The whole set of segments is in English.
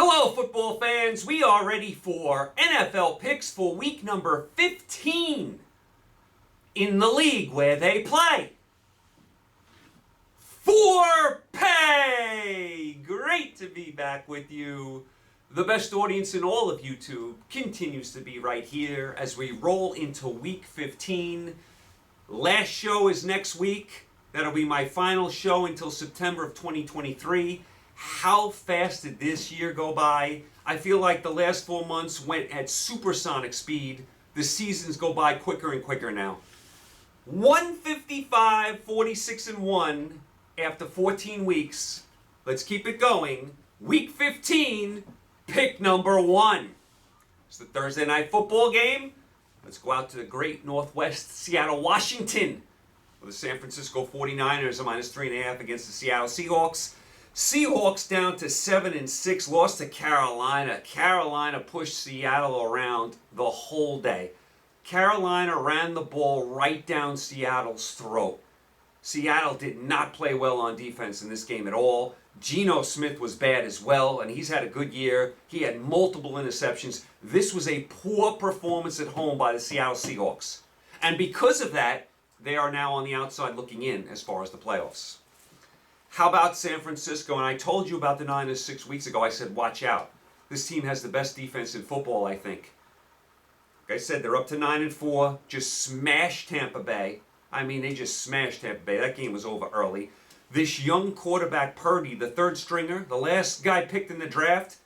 Hello, football fans. We are ready for NFL picks for week number 15 in the league where they play for pay. Great to be back with you. The best audience in all of YouTube continues to be right here as we roll into week 15. Last show is next week. That'll be my final show until September of 2023. How fast did this year go by? I feel like the last 4 months went at supersonic speed. The seasons go by quicker and quicker now. 155, 46-1 after 14 weeks. Let's keep it going. Week 15, pick number 1. It's the Thursday night football game. Let's go out to the great Northwest Seattle, Washington, with the San Francisco 49ers, a -3.5 against the Seattle Seahawks. Seahawks down to 7-6, lost to Carolina. Carolina pushed Seattle around the whole day. Carolina ran the ball right down Seattle's throat. Seattle did not play well on defense in this game at all. Geno Smith was bad as well, and he's had a good year. He had multiple interceptions. This was a poor performance at home by the Seattle Seahawks. And because of that, they are now on the outside looking in as far as the playoffs. How about San Francisco? And I told you about the Niners 6 weeks ago. I said, watch out. This team has the best defense in football, I think. Like I said, they're up to 9-4. Just smashed Tampa Bay. I mean, they just smashed Tampa Bay. That game was over early. This young quarterback, Purdy, the third stringer, the last guy picked in the draft,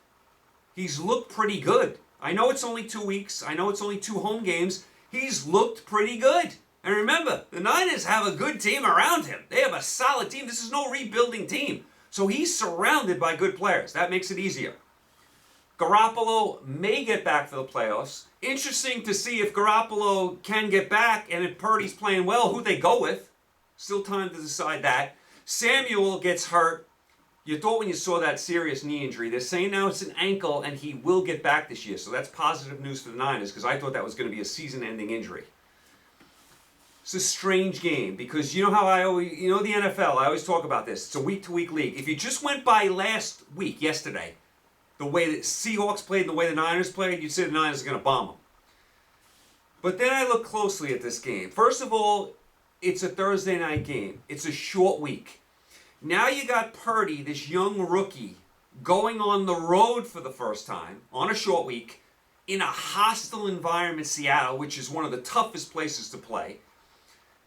he's looked pretty good. I know it's only 2 weeks. I know it's only 2 home games. He's looked pretty good. And remember, the Niners have a good team around him. They have a solid team. This is no rebuilding team. So he's surrounded by good players. That makes it easier. Garoppolo may get back for the playoffs. Interesting to see if Garoppolo can get back and if Purdy's playing well, who they go with. Still time to decide that. Samuel gets hurt. You thought when you saw that serious knee injury, they're saying now it's an ankle and he will get back this year. So that's positive news for the Niners because I thought that was going to be a season-ending injury. It's a strange game because you know how the NFL, I always talk about this. It's a week-to-week league. If you just went by last week, yesterday, the way the Seahawks played and the way the Niners played, you'd say the Niners are going to bomb them. But then I look closely at this game. First of all, it's a Thursday night game. It's a short week. Now you got Purdy, this young rookie, going on the road for the first time on a short week in a hostile environment, Seattle, which is one of the toughest places to play,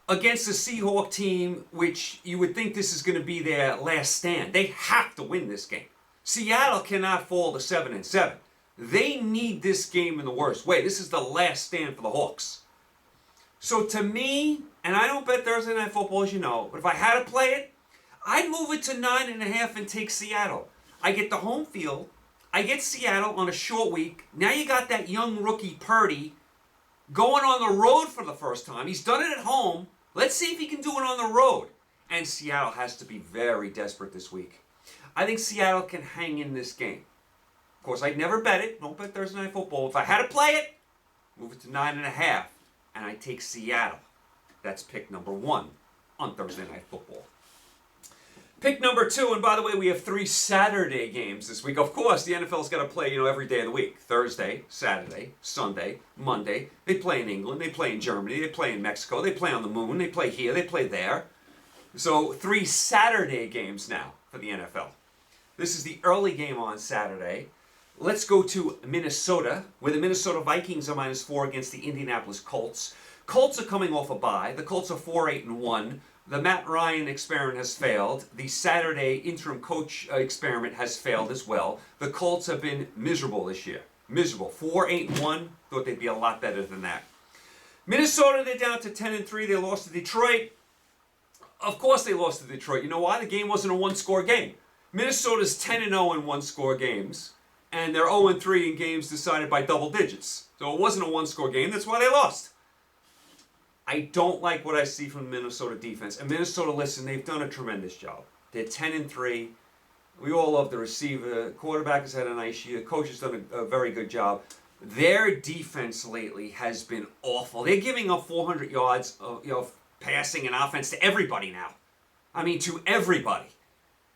against a Seahawk team, which you would think this is going to be their last stand. They have to win this game. Seattle cannot fall to 7-7. They need this game in the worst way. This is the last stand for the Hawks. So to me, and I don't bet Thursday Night Football, as you know, but if I had to play it, I'd move it to 9.5 and take Seattle. I get the home field. I get Seattle on a short week. Now you got that young rookie Purdy going on the road for the first time. He's done it at home. Let's see if he can do it on the road. And Seattle has to be very desperate this week. I think Seattle can hang in this game. Of course, I'd never bet it. Don't bet Thursday Night Football. If I had to play it, move it to 9.5. And I take Seattle. That's pick number 1 on Thursday Night Football. Pick number 2, and by the way, we have 3 Saturday games this week. Of course, the NFL's got to play, every day of the week. Thursday, Saturday, Sunday, Monday. They play in England, they play in Germany, they play in Mexico, they play on the moon, they play here, they play there. So 3 Saturday games now for the NFL. This is the early game on Saturday. Let's go to Minnesota, where the Minnesota Vikings are -4 against the Indianapolis Colts. Colts are coming off a bye. The Colts are 4-8-1. The Matt Ryan experiment has failed. The Saturday interim coach experiment has failed as well. The Colts have been miserable this year. Miserable. 4-8-1. Thought they'd be a lot better than that. Minnesota, they're down to 10-3. They lost to Detroit. Of course they lost to Detroit. You know why? The game wasn't a one-score game. Minnesota's 10-0 in one-score games. And they're 0-3 in games decided by double digits. So it wasn't a one-score game. That's why they lost. I don't like what I see from the Minnesota defense. And Minnesota, listen, they've done a tremendous job. They're 10-3. We all love the receiver. Quarterback has had a nice year. Coach has done a very good job. Their defense lately has been awful. They're giving up 400 yards of passing and offense to everybody now. I mean, to everybody.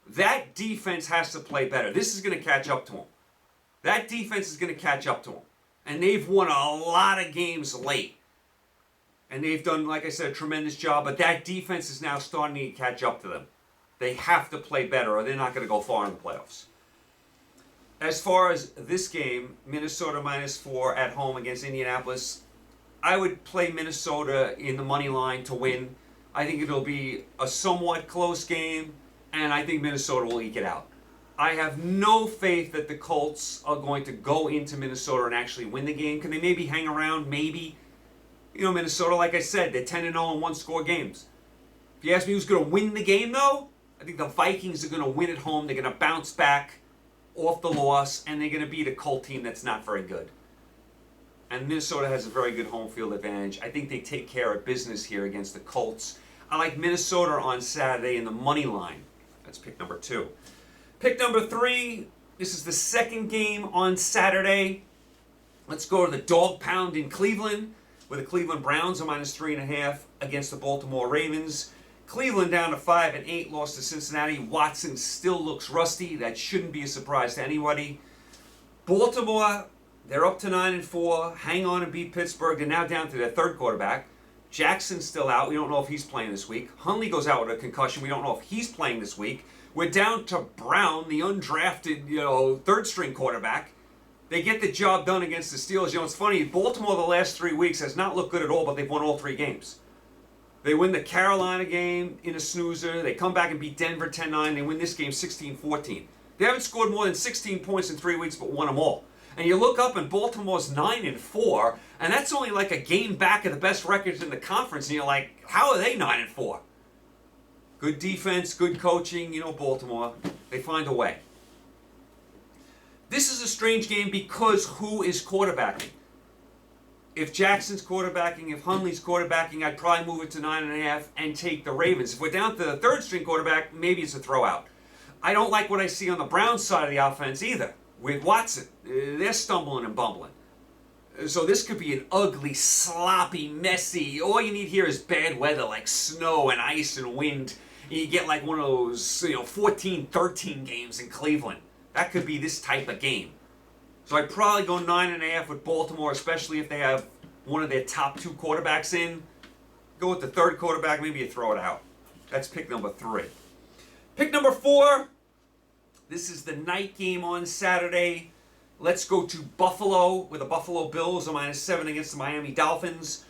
That defense has to play better. This is going to catch up to them. That defense is going to catch up to them. And they've won a lot of games late. And they've done, like I said, a tremendous job. But that defense is now starting to catch up to them. They have to play better or they're not going to go far in the playoffs. As far as this game, Minnesota -4 at home against Indianapolis, I would play Minnesota in the money line to win. I think it'll be a somewhat close game, and I think Minnesota will eke it out. I have no faith that the Colts are going to go into Minnesota and actually win the game. Can they maybe hang around? Maybe. You know, Minnesota, like I said, they're 10-0 in one-score games. If you ask me who's going to win the game, though, I think the Vikings are going to win at home. They're going to bounce back off the loss, and they're going to beat a Colt team that's not very good. And Minnesota has a very good home field advantage. I think they take care of business here against the Colts. I like Minnesota on Saturday in the money line. That's pick number 2. Pick number 3, this is the second game on Saturday. Let's go to the dog pound in Cleveland, where the Cleveland Browns are -3.5 against the Baltimore Ravens. Cleveland down to 5-8, lost to Cincinnati. Watson still looks rusty. That shouldn't be a surprise to anybody. Baltimore, they're up to 9-4. Hang on and beat Pittsburgh. They're now down to their third quarterback. Jackson's still out. We don't know if he's playing this week. Hundley goes out with a concussion. We don't know if he's playing this week. We're down to Brown, the undrafted, third-string quarterback. They get the job done against the Steelers. It's funny. Baltimore the last 3 weeks has not looked good at all, but they've won all 3 games. They win the Carolina game in a snoozer. They come back and beat Denver 10-9. They win this game 16-14. They haven't scored more than 16 points in 3 weeks, but won them all. And you look up and Baltimore's 9-4, and that's only like a game back of the best records in the conference. And you're like, how are they 9-4? Good defense, good coaching. Baltimore, they find a way. This is a strange game because who is quarterbacking? If Jackson's quarterbacking, if Hundley's quarterbacking, I'd probably move it to 9.5 and take the Ravens. If we're down to the third-string quarterback, maybe it's a throw-out. I don't like what I see on the Browns side of the offense either. With Watson, they're stumbling and bumbling. So this could be an ugly, sloppy, messy. All you need here is bad weather like snow and ice and wind. And you get like one of those 14-13 games in Cleveland. That could be this type of game. So I'd probably go 9.5 with Baltimore, especially if they have one of their top 2 quarterbacks in. Go with the third quarterback, maybe you throw it out. That's pick number 3. Pick number 4. This is the night game on Saturday. Let's go to Buffalo, where the Buffalo Bills are -7 against the Miami Dolphins.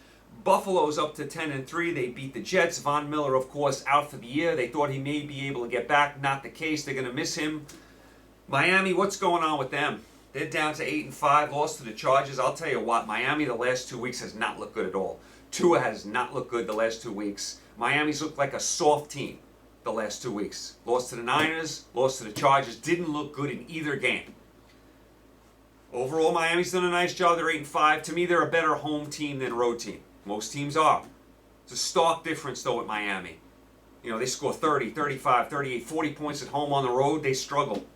Buffalo's up to 10-3. They beat the Jets. Von Miller, of course, out for the year. They thought he may be able to get back. Not the case. They're going to miss him. Miami, what's going on with them? They're down to 8-5, lost to the Chargers. I'll tell you what, Miami the last 2 weeks has not looked good at all. Tua has not looked good the last 2 weeks. Miami's looked like a soft team the last 2 weeks. Lost to the Niners, lost to the Chargers. Didn't look good in either game. Overall, Miami's done a nice job. They're 8-5. To me, they're a better home team than road team. Most teams are. It's a stark difference, though, with Miami. They score 30, 35, 38, 40 points at home. On the road, they struggle.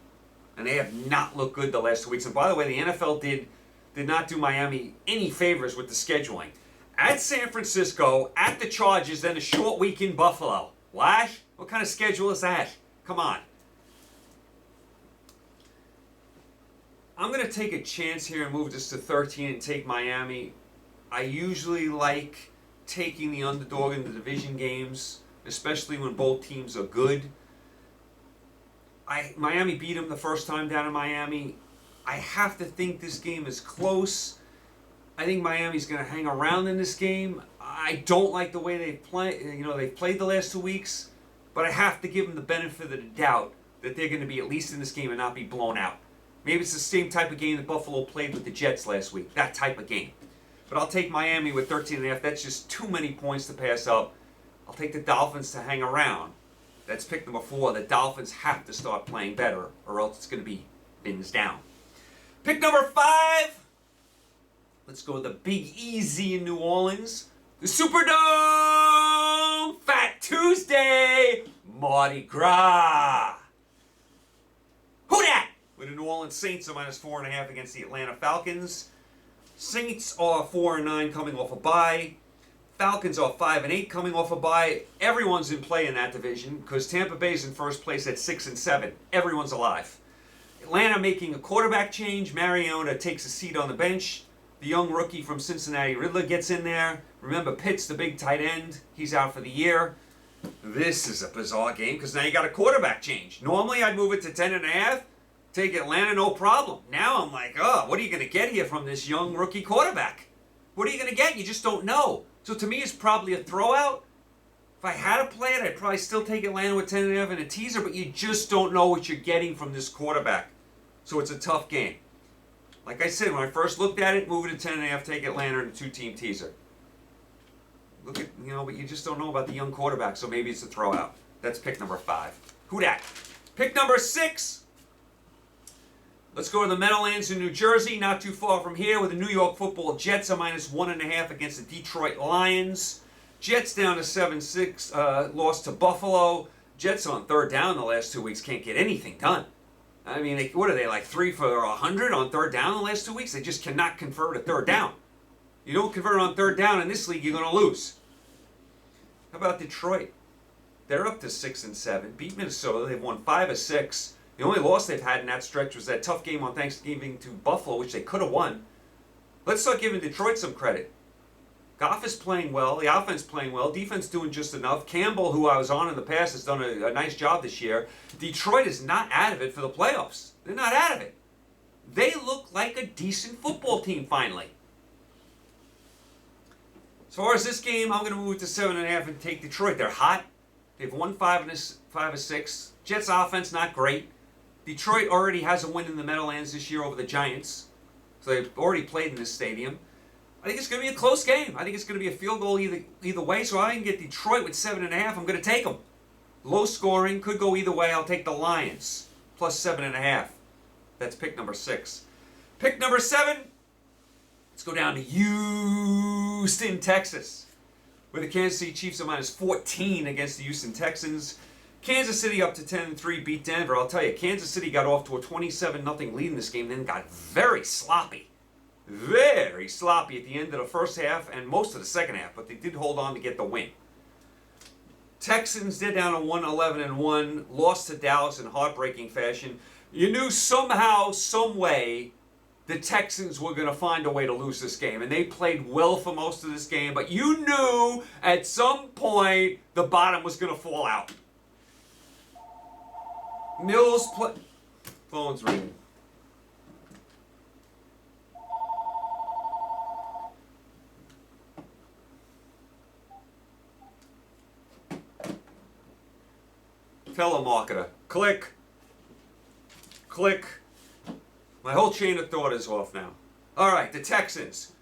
And they have not looked good the last 2 weeks. And by the way, the NFL did not do Miami any favors with the scheduling. At San Francisco, at the Chargers, then a short week in Buffalo. Lash? What kind of schedule is that? Come on. I'm going to take a chance here and move this to 13 and take Miami. I usually like taking the underdog in the division games, especially when both teams are good. Miami beat them the first time down in Miami. I have to think this game is close. I think Miami's going to hang around in this game. I don't like the way they've played the last 2 weeks, but I have to give them the benefit of the doubt that they're going to be at least in this game and not be blown out. Maybe it's the same type of game that Buffalo played with the Jets last week. That type of game. But I'll take Miami with 13.5. That's just too many points to pass up. I'll take the Dolphins to hang around. That's pick number 4. The Dolphins have to start playing better, or else it's going to be bins down. Pick number 5. Let's go to the Big Easy in New Orleans. The Superdome! Fat Tuesday! Mardi Gras! Who dat? With the New Orleans Saints are -4.5 against the Atlanta Falcons. Saints are 4-9 coming off a bye. Falcons are 5-8 coming off a bye. Everyone's in play in that division because Tampa Bay's in first place at 6-7. Everyone's alive. Atlanta making a quarterback change. Mariota takes a seat on the bench. The young rookie from Cincinnati, Ridley, gets in there. Remember, Pitt's the big tight end. He's out for the year. This is a bizarre game because now you got a quarterback change. Normally, I'd move it to 10.5. Take Atlanta, no problem. Now I'm like, oh, what are you going to get here from this young rookie quarterback? What are you going to get? You just don't know. So to me, it's probably a throwout. If I had to play it, I'd probably still take Atlanta with 10.5 and a teaser, but you just don't know what you're getting from this quarterback. So it's a tough game. Like I said, when I first looked at it, move it to 10.5, take Atlanta in a 2-team teaser. Look at, but you just don't know about the young quarterback, so maybe it's a throwout. That's pick number 5. Who dat? Pick number 6. Let's go to the Meadowlands in New Jersey, not too far from here, with the New York Football Jets a -1.5 against the Detroit Lions. Jets down to 7-6, lost to Buffalo. Jets on third down the last 2 weeks can't get anything done. I mean, what are they, like 3 for 100 on third down the last 2 weeks? They just cannot convert a third down. You don't convert on third down in this league, you're going to lose. How about Detroit? They're up to 6-7. Beat Minnesota. They've won 5 of 6. The only loss they've had in that stretch was that tough game on Thanksgiving to Buffalo, which they could have won. Let's start giving Detroit some credit. Goff is playing well. The offense playing well. Defense doing just enough. Campbell, who I was on in the past, has done a nice job this year. Detroit is not out of it for the playoffs. They're not out of it. They look like a decent football team finally. As far as this game, I'm going to move it to 7.5 and take Detroit. They're hot. They've won 5 of 6. Jets offense not great. Detroit already has a win in the Meadowlands this year over the Giants. So they've already played in this stadium. I think it's going to be a close game. I think it's going to be a field goal either way. So I can get Detroit with 7.5. I'm going to take them. Low scoring, could go either way. I'll take the Lions plus 7.5. That's pick number 6. Pick number 7. Let's go down to Houston, Texas, where the Kansas City Chiefs are -14 against the Houston Texans. Kansas City up to 10-3, beat Denver. I'll tell you, Kansas City got off to a 27-0 lead in this game, then got very sloppy at the end of the first half and most of the second half, but they did hold on to get the win. Texans, they're down to 1-11-1, lost to Dallas in heartbreaking fashion. You knew somehow, some way, the Texans were going to find a way to lose this game, and they played well for most of this game, but you knew at some point the bottom was going to fall out. Mills play. Phone's ringing. Telemarketer. Click. Click. My whole chain of thought is off now. All right, the Texans.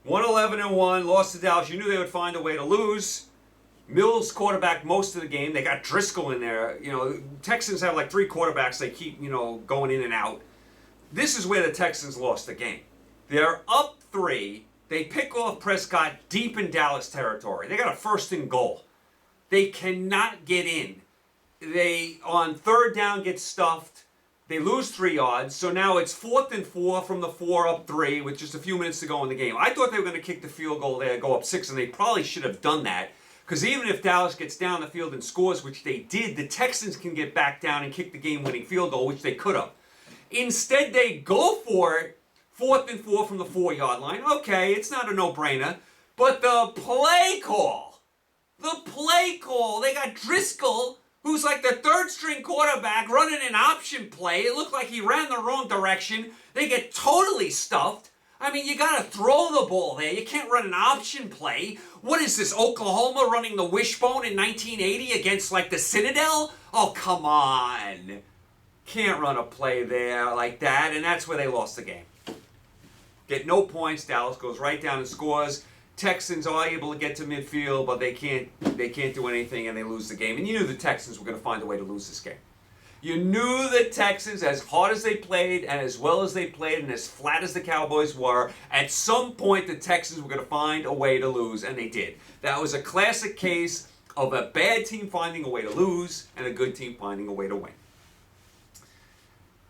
1-11-1, lost to Dallas. You knew they would find a way to lose. Mills quarterback most of the game. They got Driscoll in there. Texans have like 3 quarterbacks. They keep, going in and out. This is where the Texans lost the game. They're up 3. They pick off Prescott deep in Dallas territory. They got a 1st and goal. They cannot get in. They, on third down, get stuffed. They lose 3 yards, so now it's 4th and 4 from the 4 up 3 with just a few minutes to go in the game. I thought they were going to kick the field goal there, go up 6, and they probably should have done that. Because even if Dallas gets down the field and scores, which they did, the Texans can get back down and kick the game-winning field goal, which they could have. Instead, they go for it, 4th and 4 from the 4-yard line. Okay, it's not a no-brainer. But the play call, they got Driscoll, who's like the 3rd-string quarterback, running an option play. It looked like he ran the wrong direction. They get totally stuffed. I mean, you got to throw the ball there. You can't run an option play. What is this, Oklahoma running the wishbone in 1980 against, like, the Citadel? Oh, come on. Can't run a play there like that, and that's where they lost the game. Get no points. Dallas goes right down and scores. Texans are able to get to midfield, but they can't do anything, and they lose the game. And you knew the Texans were going to find a way to lose this game. You knew the Texans, as hard as they played, and as well as they played, and as flat as the Cowboys were, at some point the Texans were going to find a way to lose, and they did. That was a classic case of a bad team finding a way to lose, and a good team finding a way to win.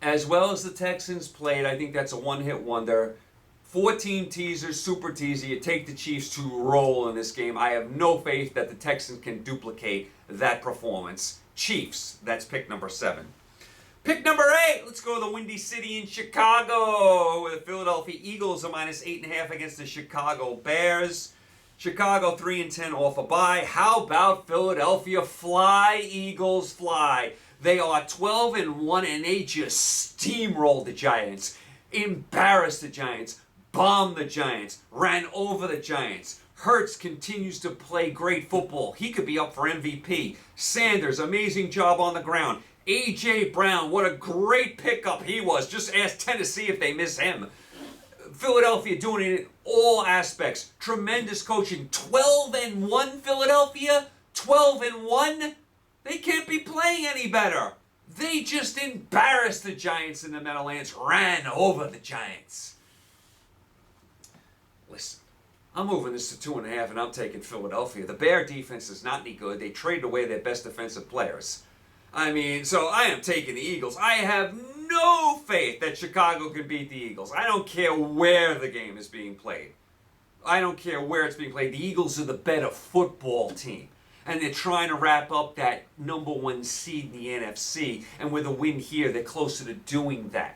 As well as the Texans played, I think that's a one-hit wonder. 4-team teaser, super teaser. You take the Chiefs to roll in this game. I have no faith that the Texans can duplicate that performance. Chiefs, that's pick number 7. Pick number 8. Let's go to the Windy City in Chicago, where the Philadelphia Eagles are minus 8.5 against the Chicago Bears. Chicago 3-10 off a bye. How about Philadelphia? Fly, Eagles, fly. They are 12-1, and they just steamrolled the Giants, embarrassed the Giants, bombed the Giants, ran over the Giants. Hurts continues to play great football. He could be up for MVP. Sanders, amazing job on the ground. A.J. Brown, what a great pickup he was. Just ask Tennessee if they miss him. Philadelphia doing it in all aspects. Tremendous coaching. 12-1 Philadelphia? 12-1? They can't be playing any better. They just embarrassed the Giants in the Meadowlands, ran over the Giants. Listen, I'm moving this to 2.5, and I'm taking Philadelphia. The Bear defense is not any good. They traded away their best defensive players. So I am taking the Eagles. I have no faith that Chicago can beat the Eagles. I don't care where the game is being played. I don't care where it's being played. The Eagles are the better football team. And they're trying to wrap up that number 1 seed in the NFC. And with a win here, they're closer to doing that.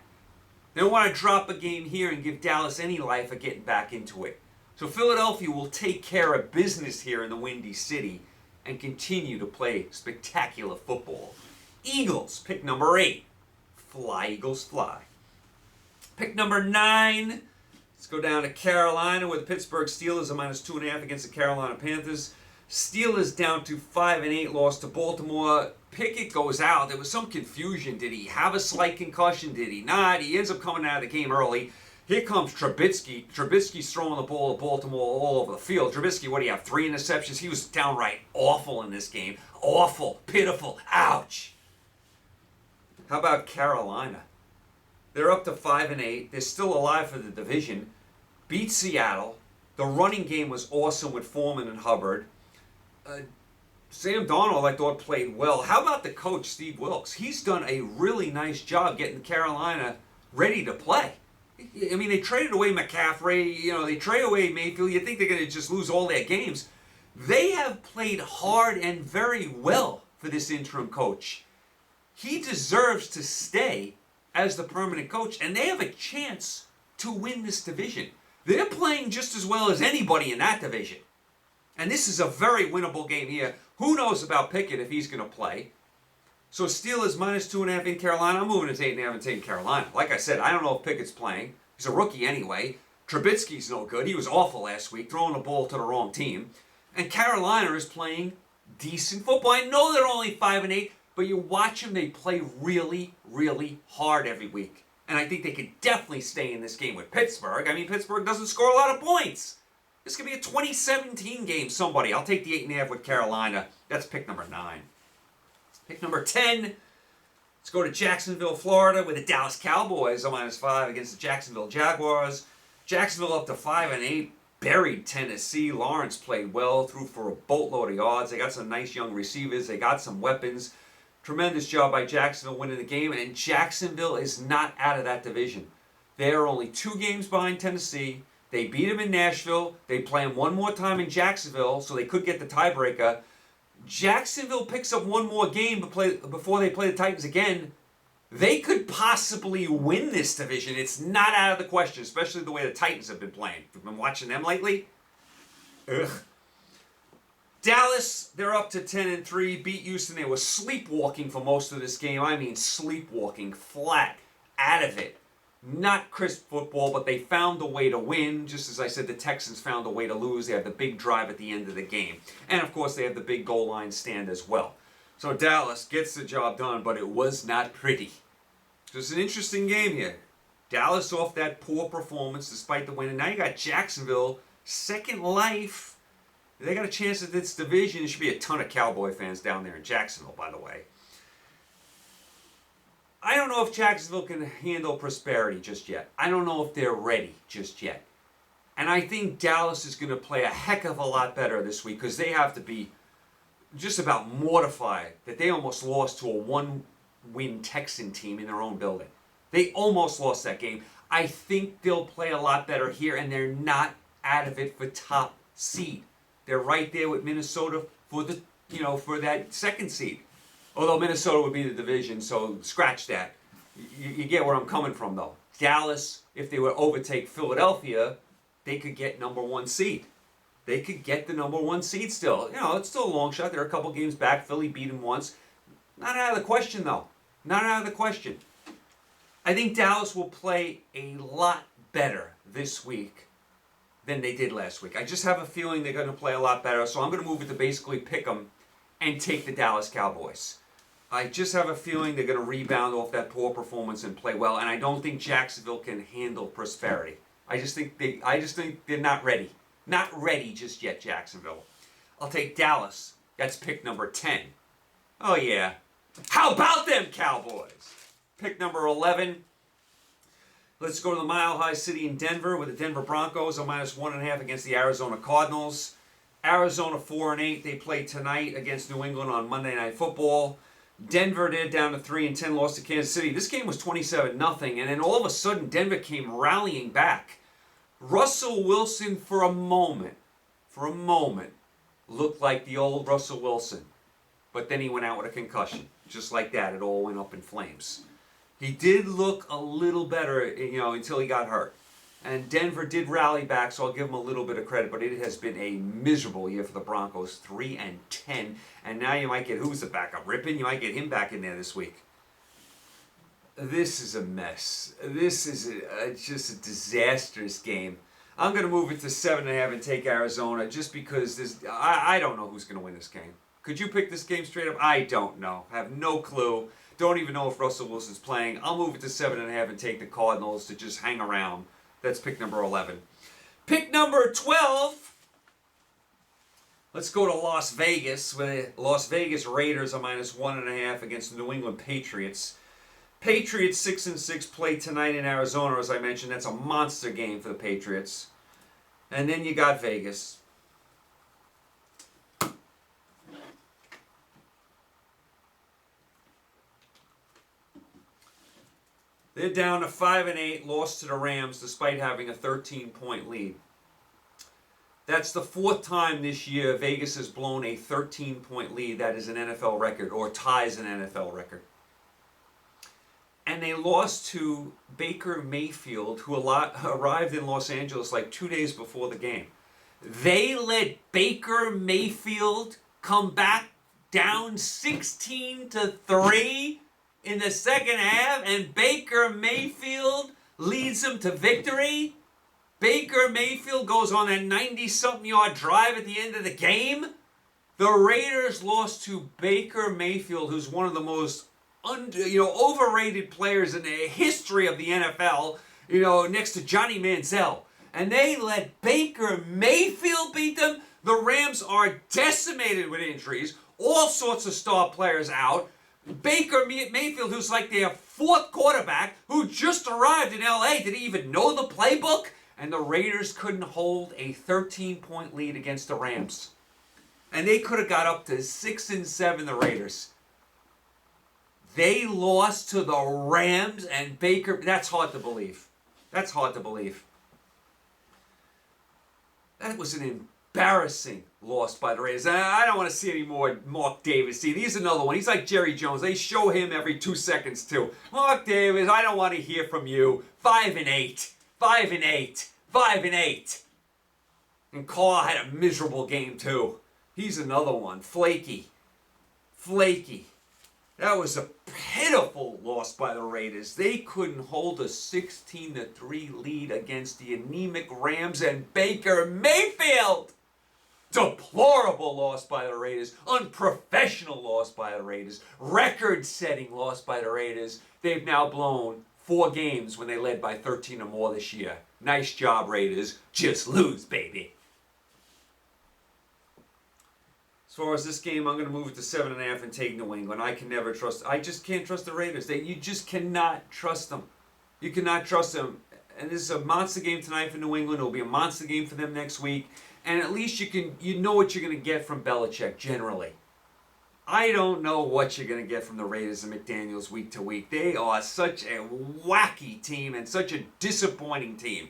They don't want to drop a game here and give Dallas any life of getting back into it. So Philadelphia will take care of business here in the Windy City and continue to play spectacular football. Eagles, pick number 8. Fly, Eagles, fly. Pick number 9. Let's go down to Carolina, where the Pittsburgh Steelers are minus 2.5 against the Carolina Panthers. Steelers down to 5-8, lost to Baltimore. Pickett goes out. There was some confusion. Did he have a slight concussion? Did he not? He ends up coming out of the game early. Here comes Trubisky. Trubisky's throwing the ball to Baltimore all over the field. Trubisky, what do you have, 3 interceptions? He was downright awful in this game. Awful, pitiful, ouch. How about Carolina? They're up to 5-8. They're still alive for the division. Beat Seattle. The running game was awesome with Foreman and Hubbard. Sam Darnold, I thought, played well. How about the coach, Steve Wilkes? He's done a really nice job getting Carolina ready to play. I mean, they traded away McCaffrey. They traded away Mayfield. You think they're going to just lose all their games. They have played hard and very well for this interim coach. He deserves to stay as the permanent coach, and they have a chance to win this division. They're playing just as well as anybody in that division. And this is a very winnable game here. Who knows about Pickett if he's going to play? So Steelers minus 2.5 in Carolina. I'm moving to 8.5 and taking Carolina. Like I said, I don't know if Pickett's playing. He's a rookie anyway. Trubisky's no good. He was awful last week, throwing the ball to the wrong team. And Carolina is playing decent football. I know they're only 5-8, but you watch them, they play really, really hard every week. And I think they could definitely stay in this game with Pittsburgh. I mean, Pittsburgh doesn't score a lot of points. This could be a 2017 game, somebody. I'll take the 8.5 with Carolina. That's pick number 9. Pick number 10. Let's go to Jacksonville, Florida, where the Dallas Cowboys are minus 5 against the Jacksonville Jaguars. Jacksonville up to 5-8. Buried Tennessee. Lawrence played well, threw for a boatload of yards. They got some nice young receivers. They got some weapons. Tremendous job by Jacksonville winning the game, and Jacksonville is not out of that division. They are only 2 games behind Tennessee. They beat them in Nashville. They play them one more time in Jacksonville, so they could get the tiebreaker. Jacksonville picks up one more game before they play the Titans again. They could possibly win this division. It's not out of the question, especially the way the Titans have been playing. You've been watching them lately? Ugh. Dallas, they're up to 10-3, beat Houston. They were sleepwalking for most of this game. I mean sleepwalking, flat, out of it. Not crisp football, but they found a way to win. Just as I said, the Texans found a way to lose. They had the big drive at the end of the game. And, of course, they had the big goal line stand as well. So Dallas gets the job done, but it was not pretty. So it's an interesting game here. Dallas off that poor performance despite the win. And now you got Jacksonville, second life. They got a chance at this division. There should be a ton of Cowboy fans down there in Jacksonville, by the way. I don't know if Jacksonville can handle prosperity just yet. I don't know if they're ready just yet. And I think Dallas is going to play a heck of a lot better this week because they have to be just about mortified that they almost lost to a one-win Texan team in their own building. They almost lost that game. I think they'll play a lot better here, and they're not out of it for top seed. They're right there with Minnesota for the, for that second seed. Although Minnesota would be the division, so scratch that. You get where I'm coming from, though. Dallas, if they were to overtake Philadelphia, they could get number one seed. They could get the number one seed still. You know, it's still a long shot. They're a couple games back. Philly beat them once. Not out of the question, though. Not out of the question. I think Dallas will play a lot better this week than they did last week. I just have a feeling they're going to play a lot better, so I'm going to move it to basically pick them and take the Dallas Cowboys. I just have a feeling they're going to rebound off that poor performance and play well, and I don't think Jacksonville can handle prosperity. I just think they're not ready. Not ready just yet, Jacksonville. I'll take Dallas. That's pick number 10. Oh, yeah. How about them Cowboys? Pick number 11. Let's go to the Mile High City in Denver with the Denver Broncos a -1.5 against the Arizona Cardinals. Arizona 4-8. They play tonight against New England on Monday Night Football. Denver, they're down to 3-10, lost to Kansas City. This game was 27-0, and then all of a sudden Denver came rallying back. Russell Wilson for a moment, looked like the old Russell Wilson. But then he went out with a concussion. Just like that, it all went up in flames. He did look a little better, until he got hurt. And Denver did rally back, so I'll give him a little bit of credit. But it has been a miserable year for the Broncos, 3-10. And now you might get, who's the backup? Rippon? You might get him back in there this week. This is a mess. This is just a disastrous game. I'm going to move it to 7.5 and take Arizona just because I don't know who's going to win this game. Could you pick this game straight up? I don't know. I have no clue. Don't even know if Russell Wilson's playing. I'll move it to 7.5 and take the Cardinals to just hang around. That's pick number 11. Pick number 12. Let's go to Las Vegas, where Las Vegas Raiders are -1.5 against the New England Patriots. Patriots 6-6 play tonight in Arizona, as I mentioned. That's a monster game for the Patriots. And then you got Vegas. They're down to 5-8, lost to the Rams despite having a 13-point lead. That's the fourth time this year Vegas has blown a 13-point lead. That is an NFL record, or ties an NFL record. And they lost to Baker Mayfield, who arrived in Los Angeles like 2 days before the game. They let Baker Mayfield come back down 16-3 in the second half, and Baker Mayfield leads them to victory. Baker Mayfield goes on a 90-something yard drive at the end of the game. The Raiders lost to Baker Mayfield, who's one of the most overrated players in the history of the NFL, next to Johnny Manziel. And they let Baker Mayfield beat them. The Rams are decimated with injuries. All sorts of star players out. Baker Mayfield, who's like their fourth quarterback, who just arrived in L.A., did he even know the playbook? And the Raiders couldn't hold a 13-point lead against the Rams. And they could have got up to 6-7, the Raiders. They lost to the Rams and Baker. That's hard to believe. That's hard to believe. That was an embarrassing loss by the Raiders. I don't want to see any more Mark Davis. See, he's another one. He's like Jerry Jones. They show him every 2 seconds, too. Mark Davis, I don't want to hear from you. 5-8. 5-8. 5-8. And Carr had a miserable game, too. He's another one. Flaky. That was a pitiful loss by the Raiders. They couldn't hold a 16-3 lead against the anemic Rams and Baker Mayfield. Deplorable loss by the Raiders. Unprofessional loss by the Raiders. Record-setting loss by the Raiders. They've now blown 4 games when they led by 13 or more this year. Nice job, Raiders. Just lose, baby. As far as this game, I'm going to move it to 7.5 and take New England. I just can't trust the Raiders. You just cannot trust them. You cannot trust them. And this is a monster game tonight for New England. It'll be a monster game for them next week. And at least you know what you're going to get from Belichick, generally. I don't know what you're going to get from the Raiders and McDaniels week to week. They are such a wacky team and such a disappointing team.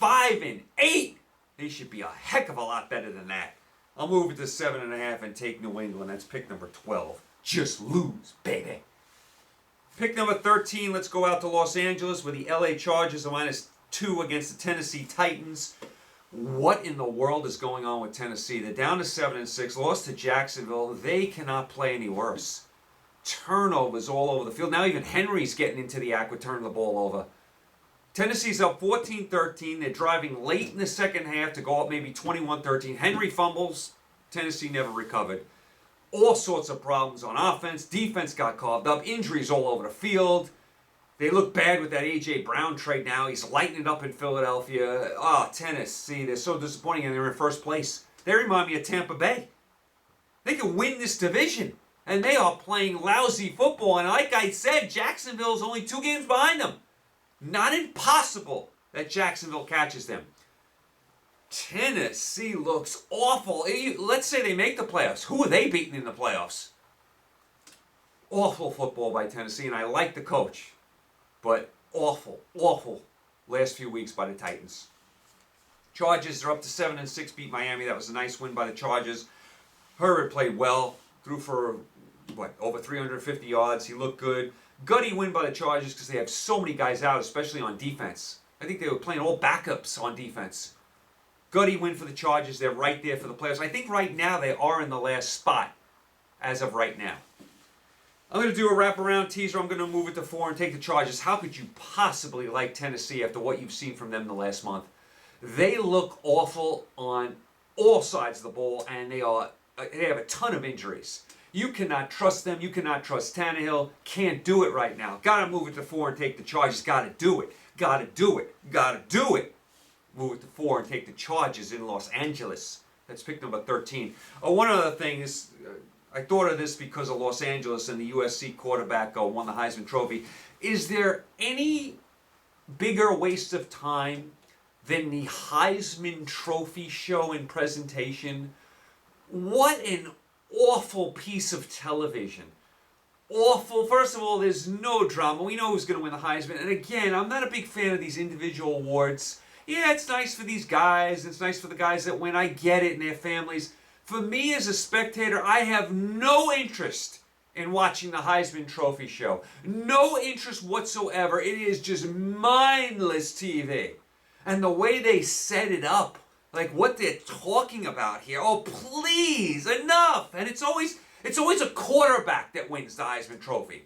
5-8. They should be a heck of a lot better than that. I'll move it to 7.5 and take New England. That's pick number 12. Just lose, baby. Pick number 13, let's go out to Los Angeles where the LA Chargers are -2 against the Tennessee Titans. What in the world is going on with Tennessee? They're down to 7-6, lost to Jacksonville. They cannot play any worse. Turnovers all over the field. Now even Henry's getting into the act with turning the ball over. Tennessee's up 14-13. They're driving late in the second half to go up maybe 21-13. Henry fumbles. Tennessee never recovered. All sorts of problems on offense. Defense got carved up. Injuries all over the field. They look bad with that A.J. Brown trade now. He's lighting it up in Philadelphia. Oh, Tennessee. They're so disappointing and they're in first place. They remind me of Tampa Bay. They can win this division. And they are playing lousy football. And like I said, Jacksonville's only 2 games behind them. Not impossible that Jacksonville catches them. Tennessee looks awful. Let's say they make the playoffs. Who are they beating in the playoffs? Awful football by Tennessee, and I like the coach. But awful last few weeks by the Titans. Chargers are up to 7-6, beat Miami. That was a nice win by the Chargers. Herbert played well, threw for, over 350 yards. He looked good. Gutty win by the Chargers because they have so many guys out, especially on defense. I think they were playing all backups on defense. Gutty win for the Chargers. They're right there for the playoffs. I think right now they are in the last spot as of right now. I'm going to do a wraparound teaser. I'm going to move it to 4 and take the Chargers. How could you possibly like Tennessee after what you've seen from them the last month? They look awful on all sides of the ball, and they have a ton of injuries. You cannot trust them. You cannot trust Tannehill. Can't do it right now. Got to move it to 4 and take the Chargers. Got to do it. Got to do it. Got to do it. Move it to 4 and take the Chargers in Los Angeles. That's pick number 13. One other thing is, I thought of this because of Los Angeles and the USC quarterback won the Heisman Trophy. Is there any bigger waste of time than the Heisman Trophy show and presentation? What an awful piece of television. Awful. First of all, there's no drama. We know who's going to win the Heisman. And again, I'm not a big fan of these individual awards. Yeah, it's nice for these guys. It's nice for the guys that win. I get it, and their families. For me as a spectator, I have no interest in watching the Heisman Trophy show. No interest whatsoever. It is just mindless TV. And the way they set it up, like what they're talking about here. Oh, please, enough. And it's always a quarterback that wins the Heisman Trophy.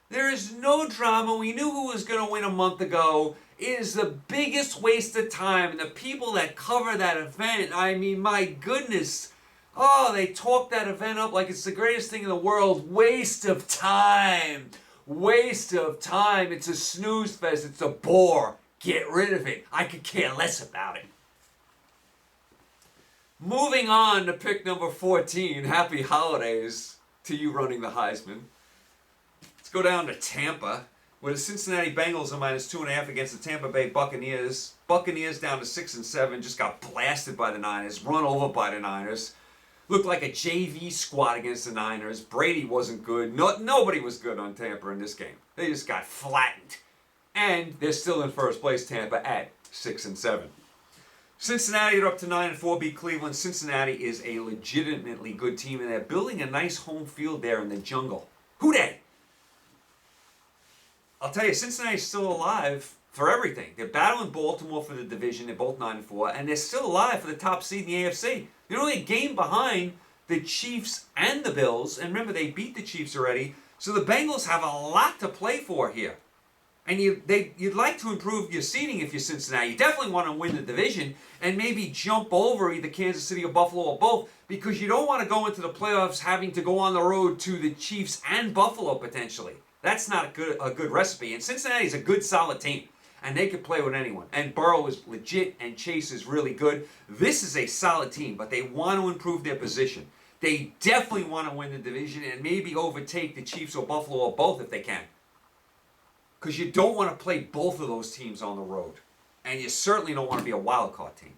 There is no drama. We knew who was going to win a month ago. It is the biggest waste of time. And the people that cover that event, I mean, my goodness. Oh, they talk that event up like it's the greatest thing in the world. Waste of time. Waste of time. It's a snooze fest. It's a bore. Get rid of it. I could care less about it. Moving on to pick number 14. Happy holidays to you running the Heisman. Let's go down to Tampa, where the Cincinnati Bengals are -2.5 against the Tampa Bay Buccaneers. Buccaneers down to 6-7, just got blasted by the Niners, run over by the Niners. Looked like a JV squad against the Niners. Brady wasn't good. Nobody was good on Tampa in this game. They just got flattened. And they're still in first place, Tampa, at 6-7. Cincinnati are up to 9-4, beat Cleveland. Cincinnati is a legitimately good team, and they're building a nice home field there in the jungle. Who dey? I'll tell you, Cincinnati's still alive for everything. They're battling Baltimore for the division. They're both 9-4, and they're still alive for the top seed in the AFC. They're only a game behind the Chiefs and the Bills, and remember, they beat the Chiefs already, so the Bengals have a lot to play for here. And you'd like to improve your seeding if you're Cincinnati. You definitely want to win the division and maybe jump over either Kansas City or Buffalo or both, because you don't want to go into the playoffs having to go on the road to the Chiefs and Buffalo potentially. That's not a good recipe. And Cincinnati's a good, solid team, and they can play with anyone. And Burrow is legit, and Chase is really good. This is a solid team, but they want to improve their position. They definitely want to win the division and maybe overtake the Chiefs or Buffalo or both if they can. Because you don't want to play both of those teams on the road. And you certainly don't want to be a wild card team.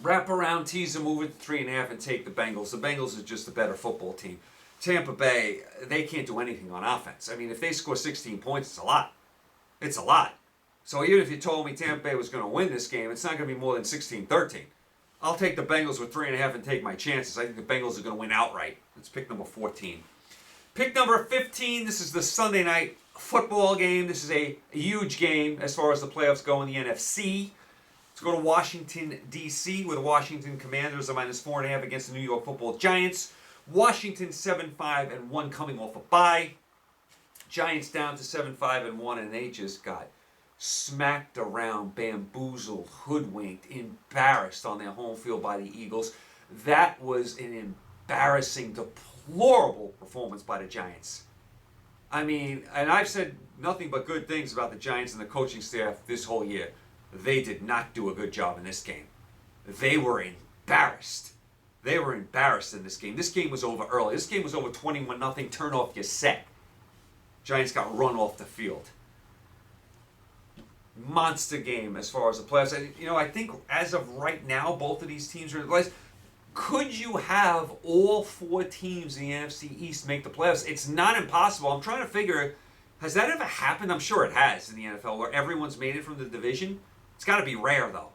Wrap around, tease and move it to 3.5 and take the Bengals. The Bengals are just a better football team. Tampa Bay, they can't do anything on offense. I mean, if they score 16 points, it's a lot. It's a lot. So even if you told me Tampa Bay was going to win this game, it's not going to be more than 16-13. I'll take the Bengals with 3.5 and take my chances. I think the Bengals are going to win outright. Let's pick number 14. Pick number 15. This is the Sunday night football game. This is a huge game as far as the playoffs go in the NFC. Let's go to Washington, D.C., where the Washington Commanders are -4.5 against the New York Football Giants. Washington 7-5-1 coming off a bye. Giants down to 7-5-1, and they just got smacked around, bamboozled, hoodwinked, embarrassed on their home field by the Eagles. That was an embarrassing, deplorable performance by the Giants. I mean, and I've said nothing but good things about the Giants and the coaching staff this whole year. They did not do a good job in this game. They were embarrassed. They were embarrassed in this game. This game was over early. This game was over 21-0. Turn off your set. Giants got run off the field. Monster game as far as the playoffs. I think as of right now, both of these teams are in the playoffs. Could you have all 4 teams in the NFC East make the playoffs? It's not impossible. I'm trying to figure, has that ever happened? I'm sure it has in the NFL, where everyone's made it from the division. It's got to be rare, though.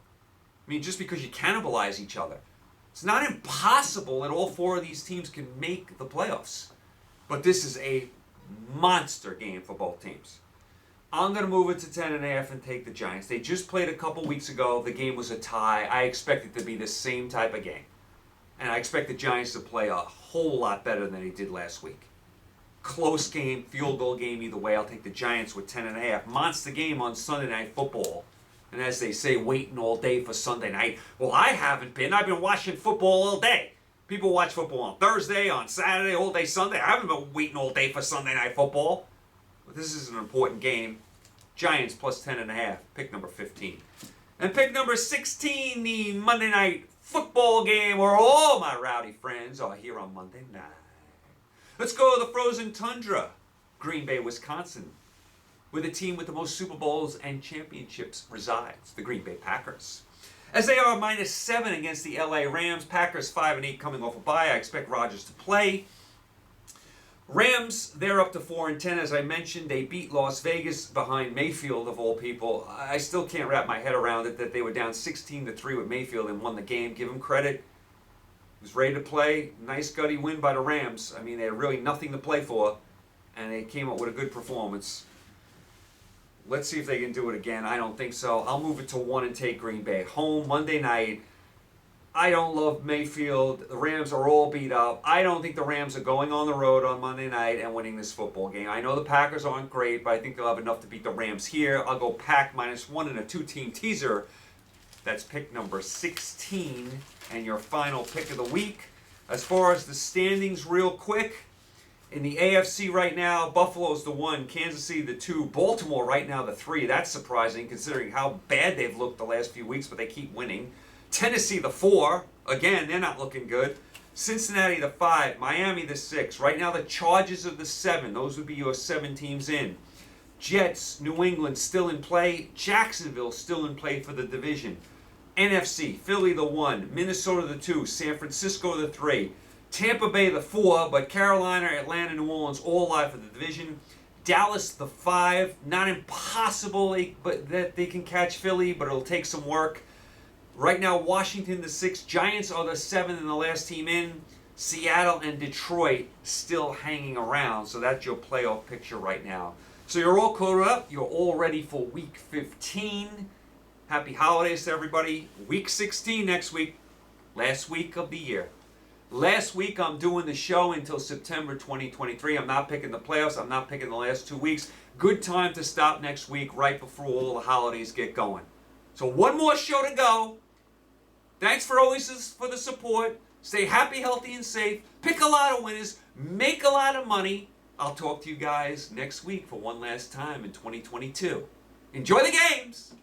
I mean, just because you cannibalize each other. It's not impossible that all 4 of these teams can make the playoffs. But this is a monster game for both teams. I'm going to move it to 10.5 and take the Giants. They just played a couple weeks ago. The game was a tie. I expect it to be the same type of game. And I expect the Giants to play a whole lot better than they did last week. Close game, field goal game, either way. I'll take the Giants with 10.5. Monster game on Sunday Night Football. And as they say, waiting all day for Sunday night. Well, I haven't been. I've been watching football all day. People watch football on Thursday, on Saturday, all day Sunday. I haven't been waiting all day for Sunday Night Football. But this is an important game. Giants plus 10.5. Pick number 15. And pick number 16, the Monday Night Football game where all my rowdy friends are here on Monday night. Let's go to the frozen tundra, Green Bay, Wisconsin, where the team with the most Super Bowls and championships resides, the Green Bay Packers. As they are -7 against the LA Rams, Packers 5-8 coming off a bye. I expect Rodgers to play. Rams, they're up to 4-10. As I mentioned, they beat Las Vegas behind Mayfield, of all people. I still can't wrap my head around it that they were down 16-3 with Mayfield and won the game. Give him credit. He was ready to play. Nice gutty win by the Rams. I mean, they had really nothing to play for, and they came up with a good performance. Let's see if they can do it again. I don't think so. I'll move it to 1 and take Green Bay. Home, Monday night. I don't love Mayfield. The Rams are all beat up. I don't think the Rams are going on the road on Monday night and winning this football game. I know the Packers aren't great, but I think they'll have enough to beat the Rams here. I'll go Pack -1 in a 2-team teaser. That's pick number 16 and your final pick of the week. As far as the standings, real quick, in the AFC right now, Buffalo's the 1, Kansas City the 2, Baltimore right now the 3. That's surprising considering how bad they've looked the last few weeks, but they keep winning. Tennessee the 4. Again, they're not looking good. Cincinnati the 5. Miami the 6. Right now the Chargers are the 7. Those would be your 7 teams in. Jets, New England still in play. Jacksonville still in play for the division. NFC, Philly the 1. Minnesota the 2. San Francisco the 3. Tampa Bay the 4. But Carolina, Atlanta, New Orleans all alive for the division. Dallas the 5. Not impossible but that they can catch Philly, but it'll take some work. Right now, Washington the 6, Giants are the 7 and the last team in. Seattle and Detroit still hanging around, so that's your playoff picture right now. So you're all caught up. You're all ready for Week 15. Happy holidays to everybody. Week 16 next week, last week of the year. Last week, I'm doing the show until September 2023. I'm not picking the playoffs. I'm not picking the last 2 weeks. Good time to stop next week, right before all the holidays get going. So 1 more show to go. Thanks for always for the support. Stay happy, healthy, and safe. Pick a lot of winners. Make a lot of money. I'll talk to you guys next week for one last time in 2022. Enjoy the games!